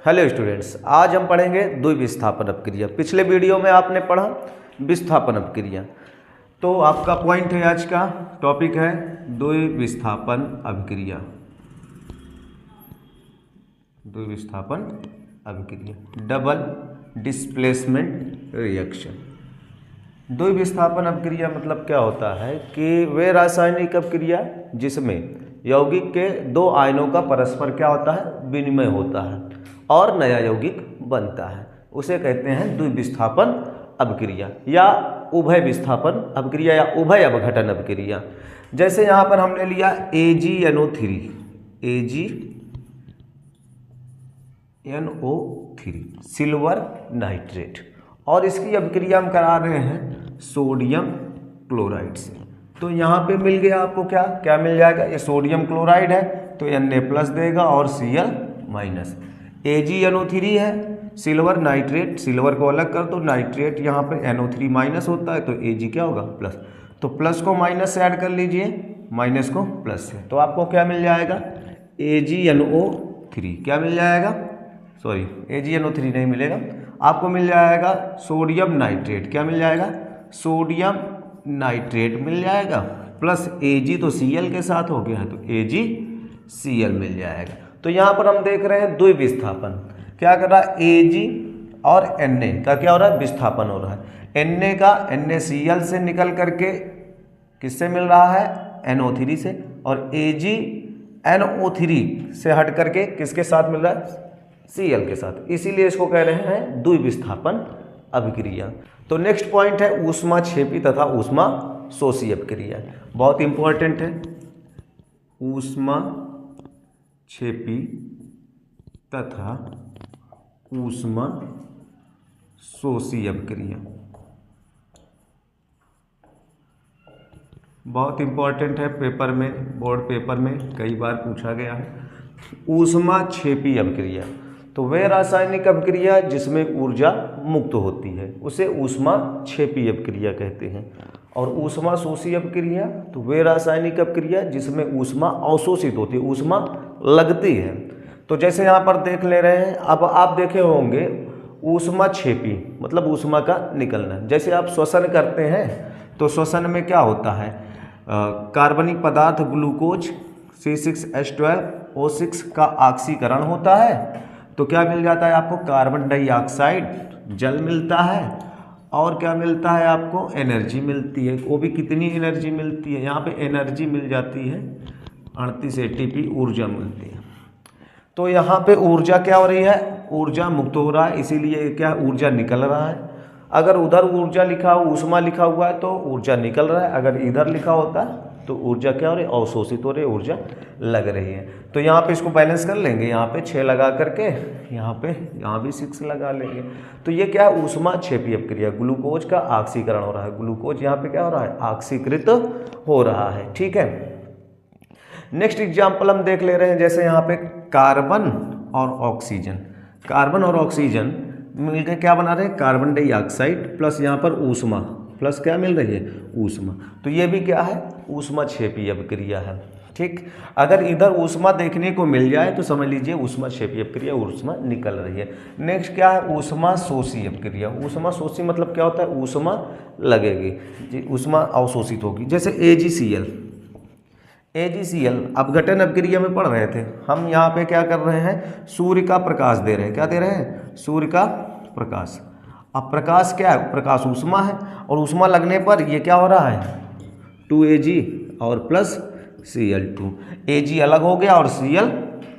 Hello students, आज हम पढ़ेंगे द्विविस्थापन अपक्रिया। पिछले वीडियो में आपने पढ़ा विस्थापन अपक्रिया, तो आपका पॉइंट है, आज का टॉपिक है द्विविस्थापन अपक्रिया। द्विविस्थापन अपक्रिया, डबल डिस्प्लेसमेंट रिएक्शन। द्विविस्थापन अपक्रिया मतलब क्या होता है कि वे रासायनिक अपक्रिया जिसमें यौगिक के दो आयनों का परस्पर क्या होता है, विनिमय होता है और नया यौगिक बनता है, उसे कहते हैं द्विविस्थापन अपक्रिया या उभय विस्थापन अपक्रिया या उभय अपघटन अपक्रिया। जैसे यहाँ पर हमने लिया AgNO3 सिल्वर नाइट्रेट, और इसकी अपक्रिया हम करा रहे हैं सोडियम क्लोराइड से। तो यहाँ पे मिल गया आपको क्या क्या मिल जाएगा, ये सोडियम क्लोराइड है तो Na+ देगा और Cl-। AgNO3 है, सिल्वर नाइट्रेट, सिल्वर को अलग कर दो, नाइट्रेट यहाँ पे NO3- होता है तो Ag क्या होगा प्लस, तो प्लस को माइनस से ऐड कर लीजिए, माइनस को प्लस से, तो आपको क्या मिल जाएगा AgNO3 क्या मिल जाएगा, सॉरी AgNO3 नहीं मिलेगा, आपको मिल जाएगा सोडियम नाइट्रेट, क्या मिल जाएगा सोडियम नाइट्रेट मिल जाएगा, प्लस Ag तो Cl के साथ हो गया है तो AgCl मिल जाएगा। तो यहाँ पर हम देख रहे हैं द्विविस्थापन, क्या कर रहा है Ag और Na का क्या हो रहा है, विस्थापन हो रहा है। Na का NaCl से निकल करके किससे मिल रहा है, NO3 से, और AgNO3 से हट करके किसके साथ मिल रहा है, Cl के साथ, इसीलिए इसको कह रहे हैं द्विविस्थापन अपक्रिया। तो नेक्स्ट पॉइंट है ऊष्माक्षेपी तथा ऊष्माशोषी अपक्रिया, बहुत इंपॉर्टेंट है। ऊष्माक्षेपी तथा ऊष्माशोषी अपक्रिया बहुत इंपॉर्टेंट है, पेपर में, बोर्ड पेपर में कई बार पूछा गया है। ऊष्माक्षेपी अपक्रिया, तो वे रासायनिक अपक्रिया जिसमें ऊर्जा मुक्त होती है उसे ऊष्माक्षेपी अपक्रिया कहते हैं। और ऊष्माशोषी अपक्रिया, तो वे रासायनिक अपक्रिया जिसमें ऊष्मा अवशोषित होती है, ऊष्मा लगती है। तो जैसे यहाँ पर देख ले रहे हैं, अब आप देखे होंगे ऊष्माक्षेपी मतलब ऊष्मा का निकलना। जैसे आप श्वसन करते हैं तो श्वसन में क्या होता है, कार्बनिक पदार्थ ग्लूकोज C6H12O6 का ऑक्सीकरण होता है, तो क्या मिल जाता है आपको, कार्बन डाइऑक्साइड जल मिलता है, और क्या मिलता है आपको, एनर्जी मिलती है। वो भी कितनी एनर्जी मिलती है, यहाँ पे एनर्जी मिल जाती है 38 ATP ऊर्जा मिलती है। तो यहाँ पे ऊर्जा क्या हो रही है, ऊर्जा मुक्त हो रहा है, इसीलिए क्या ऊर्जा निकल रहा है। अगर उधर ऊर्जा लिखा हो, ऊष्मा लिखा हुआ है तो ऊर्जा निकल रहा है, अगर इधर लिखा होता है तो ऊर्जा क्या हो रही है, अवशोषित हो रही है, ऊर्जा लग रही है। तो यहाँ पे इसको बैलेंस कर लेंगे, यहाँ पे 6 लगा करके, यहाँ भी 6 लगा लेंगे। तो ये क्या है, ऊष्माक्षेपी अपक्रिया, ग्लूकोज का ऑक्सीकरण हो रहा है, ग्लूकोज यहाँ पे क्या हो रहा है, ऑक्सीकृत हो रहा है। ठीक है, नेक्स्ट एग्जाम्पल हम देख ले रहे हैं। जैसे यहाँ पे कार्बन और ऑक्सीजन, कार्बन और ऑक्सीजन मिलकर क्या बना रहे हैं, कार्बन डाइऑक्साइड प्लस यहाँ पर ऊष्मा, प्लस क्या मिल रही है, ऊष्मा। तो ये भी क्या है, ऊष्माक्षेपी अपक्रिया है। ठीक, अगर इधर ऊष्मा देखने को मिल जाए तो समझ लीजिए ऊष्माक्षेपी अपक्रिया, ऊष्मा निकल रही है। नेक्स्ट क्या है, ऊष्माशोषी अपक्रिया। ऊष्माशोषी मतलब क्या होता है, ऊष्मा लगेगी जी, ऊष्मा अवशोषित होगी। जैसे AgCl अपघटन अपक्रिया में पढ़ रहे थे हम, यहाँ पे क्या कर रहे हैं, सूर्य का प्रकाश दे रहे हैं, क्या दे रहे हैं, सूर्य का प्रकाश। अब प्रकाश क्या है, प्रकाश ऊष्मा है, और ऊष्मा लगने पर ये क्या हो रहा है, 2Ag और प्लस Cl2, Ag अलग हो गया और Cl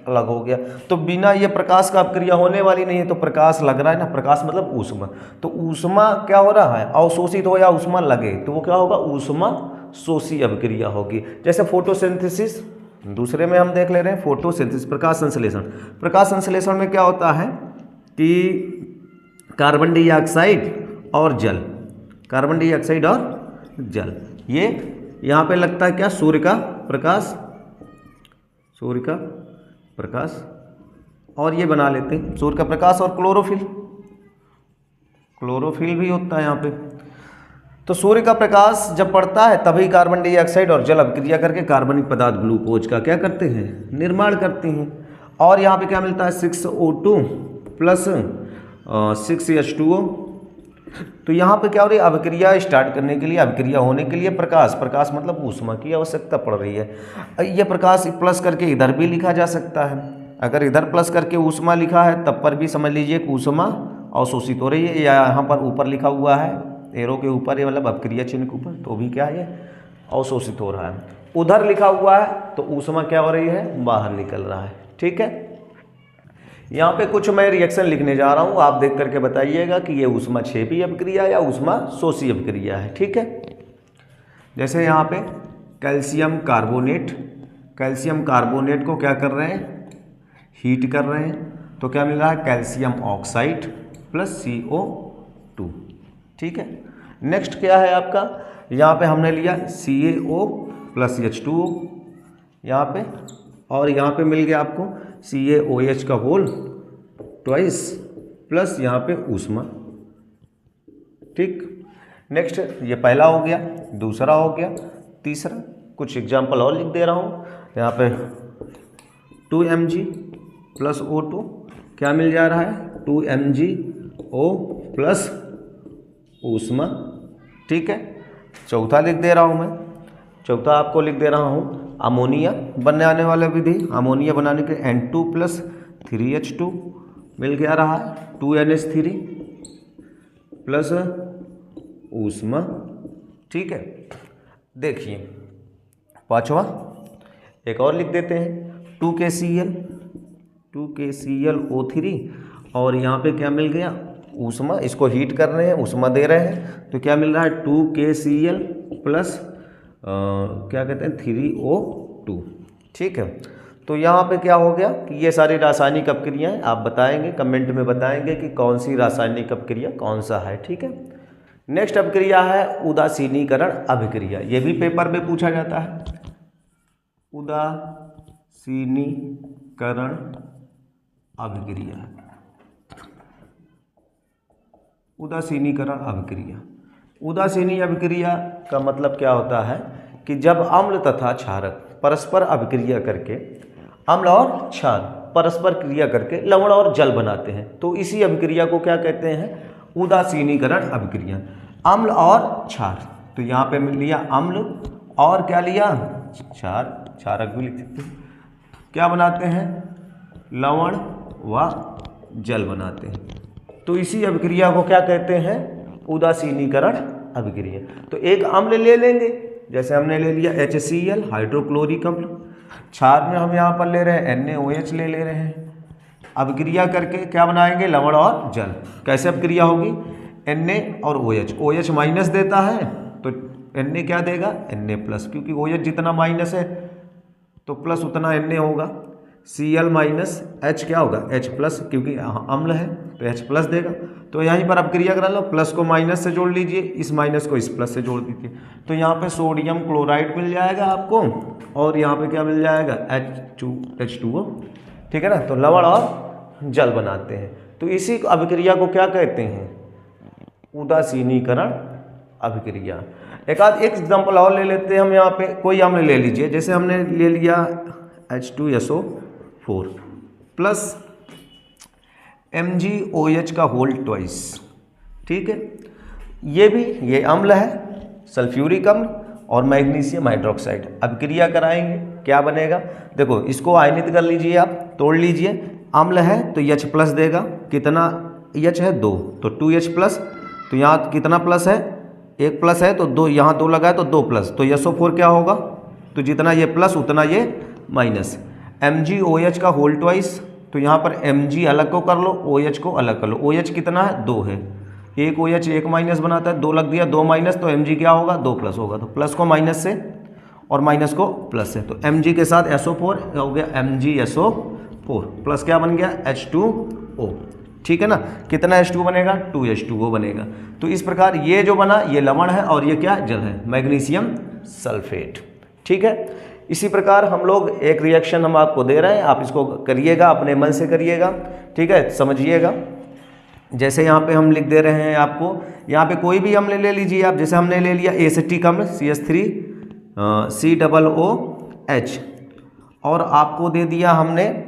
अलग हो गया। तो बिना ये प्रकाश का अपक्रिया होने वाली नहीं है, तो प्रकाश लग रहा है ना, प्रकाश मतलब ऊष्मा, तो ऊष्मा क्या हो रहा है, अवशोषित हो या ऊष्मा लगे तो वो क्या होगा, ऊष्माशोषी अपक्रिया होगी। जैसे फोटोसिंथेसिस, दूसरे में हम देख ले रहे हैं फोटोसिंथेसिस, प्रकाश संश्लेषण। प्रकाश संश्लेषण में क्या होता है कि कार्बन डाइऑक्साइड और जल, कार्बन डाइऑक्साइड और जल, ये यहाँ पे लगता है क्या, सूर्य का प्रकाश, सूर्य का प्रकाश, और ये बना लेते हैं सूर्य का प्रकाश और क्लोरोफिल, क्लोरोफिल भी होता है यहाँ पे। तो सूर्य का प्रकाश जब पड़ता है तभी कार्बन डाइऑक्साइड और जल अभिक्रिया करके कार्बनिक पदार्थ ग्लूकोज का क्या करते हैं, निर्माण करते हैं। और यहाँ पे क्या मिलता है 6O2 प्लस 6H2O। तो यहाँ पे क्या हो रही है, अभिक्रिया स्टार्ट करने के लिए, अभिक्रिया होने के लिए प्रकाश मतलब ऊष्मा की आवश्यकता पड़ रही है। यह प्रकाश प्लस करके इधर भी लिखा जा सकता है। अगर इधर प्लस करके ऊष्मा लिखा है तब पर भी समझ लीजिए कि ऊष्मा अवशोषित हो रही है, या यहाँ पर ऊपर लिखा हुआ है एरो के ऊपर, ये मतलब अभिक्रिया चिन्ह के ऊपर, तो भी क्या है, अवशोषित हो रहा है। उधर लिखा हुआ है तो ऊष्मा क्या हो रही है, बाहर निकल रहा है। ठीक है, यहाँ पे कुछ मैं रिएक्शन लिखने जा रहा हूँ, आप देख करके बताइएगा कि ये ऊष्मा क्षेपी अभिक्रिया या ऊष्मा शोषी अभिक्रिया है। ठीक है, जैसे यहाँ पे कैल्शियम कार्बोनेट को क्या कर रहे हैं, हीट कर रहे हैं, तो क्या मिल रहा है, कैल्शियम ऑक्साइड प्लस CO2। ठीक है, नेक्स्ट क्या है आपका, यहाँ पे हमने लिया CaO प्लस H2O यहाँ पे, और यहाँ पे मिल गया आपको CaOH का होल ट्वाइस प्लस यहाँ पे ऊष्मा। ठीक, नेक्स्ट ये पहला हो गया, दूसरा हो गया, तीसरा कुछ एग्जाम्पल और लिख दे रहा हूँ। यहाँ पे 2Mg प्लस O2 क्या मिल जा रहा है, 2MgO प्लस ऊष्मा। ठीक है, चौथा लिख दे रहा हूँ मैं, चौथा आपको लिख दे रहा हूँ अमोनिया बनने आने वाला विधि, अमोनिया बनाने के N2 प्लस 3H2 मिल गया रहा है, 2NH3 प्लस ऊष्मा। ठीक है, देखिए पांचवा एक और लिख देते हैं 2KClO3, और यहाँ पे क्या मिल गया, ऊष्मा, इसको हीट कर रहे हैं, ऊष्मा दे रहे हैं, तो क्या मिल रहा है 2KCl प्लस क्या कहते हैं 3O2। ठीक है, तो यहाँ पे क्या हो गया कि ये सारी रासायनिक अपक्रियाएं आप बताएंगे, कमेंट में बताएंगे कि कौन सी रासायनिक अपक्रिया कौन सा है। ठीक है, नेक्स्ट अपक्रिया है उदासीनीकरण अभिक्रिया, ये भी पेपर में पूछा जाता है, उदासीनीकरण अभिक्रिया, उदासीनीकरण अभिक्रिया। उदासीनी अभिक्रिया का मतलब क्या होता है कि जब अम्ल तथा क्षारक परस्पर अभिक्रिया करके, अम्ल और क्षार परस्पर क्रिया करके लवण और जल बनाते हैं, तो इसी अभिक्रिया को क्या कहते हैं, उदासीनीकरण अभिक्रिया। अम्ल और क्षार, तो यहाँ पे मिल लिया अम्ल और क्या लिया, क्षार, क्षारक भी लिख सकते हैं, क्या बनाते हैं, लवण व जल बनाते हैं, तो इसी अभिक्रिया को क्या कहते हैं, उदासीनीकरण अभिक्रिया। तो एक अम्ल ले लेंगे, जैसे हमने ले लिया HCl हाइड्रोक्लोरिक अम्ल, क्षार में हम यहाँ पर ले रहे हैं NaOH ले रहे हैं, अभिक्रिया करके क्या बनाएंगे, लवण और जल। कैसे अभिक्रिया होगी, Na और OH, OH माइनस देता है तो Na क्या देगा, Na प्लस, क्योंकि OH जितना माइनस है तो प्लस उतना Na होगा, Cl माइनस H क्या होगा, H प्लस, क्योंकि अम्ल है तो H प्लस देगा। तो यहीं पर अपक्रिया करा लो, प्लस को माइनस से जोड़ लीजिए, इस माइनस को इस प्लस से जोड़ दीजिए, तो यहाँ पे सोडियम क्लोराइड मिल जाएगा आपको, और यहाँ पे क्या मिल जाएगा, H2O। ठीक है ना, तो लवण और जल बनाते हैं, तो इसी अभिक्रिया को क्या कहते हैं, उदासीनीकरण अभिक्रिया। एक एग्जाम्पल और ले लेते हैं हम, यहाँ पे कोई अम्ल ले लीजिए, जैसे हमने ले लिया H2SO4 प्लस MgOH का होल ट्वाइस। ठीक है, ये अम्ल है, सल्फ्यूरिक अम्ल और मैग्नीशियम हाइड्रोक्साइड, अभिक्रिया कराएंगे, क्या बनेगा, देखो इसको आयनित कर लीजिए, आप तोड़ लीजिए, अम्ल है तो H प्लस देगा, कितना H है 2, तो 2H प्लस, तो यहाँ कितना प्लस है, एक प्लस है तो 2, यहाँ 2 लगा है तो 2 प्लस, तो SO4 क्या होगा, तो जितना ये प्लस उतना ये माइनस। MgOH का होल ट्वाइस, तो यहाँ पर Mg अलग को कर लो, OH को अलग कर लो, OH कितना है 2 है, एक OH एक माइनस बनाता है, 2 लग दिया, 2 माइनस, तो Mg क्या होगा 2 प्लस होगा, तो प्लस को माइनस से और माइनस को प्लस से, तो Mg के साथ SO4 हो गया MgSO4 प्लस क्या बन गया H2O। ठीक है ना, कितना H2 बनेगा, 2H2O बनेगा। तो इस प्रकार ये जो बना ये लवण है और ये क्या जल है, मैग्नीशियम सल्फेट। ठीक है, इसी प्रकार हम लोग एक रिएक्शन हम आपको दे रहे हैं, आप इसको करिएगा, अपने मन से करिएगा। ठीक है, समझिएगा। जैसे यहाँ पे हम लिख दे रहे हैं आपको, यहाँ पे कोई भी अम्ल ले लीजिए आप, जैसे हमने ले लिया एसिटिक अम्ल CH3COOH, और आपको दे दिया हमने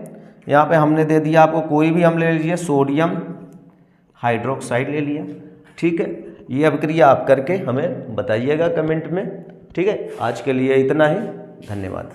यहाँ पे हमने दे दिया आपको, कोई भी हम ले लीजिए, सोडियम हाइड्रोक्साइड ले लिया। ठीक है, ये अभिक्रिया आप करके हमें बताइएगा कमेंट में। ठीक है, आज के लिए इतना ही, धन्यवाद।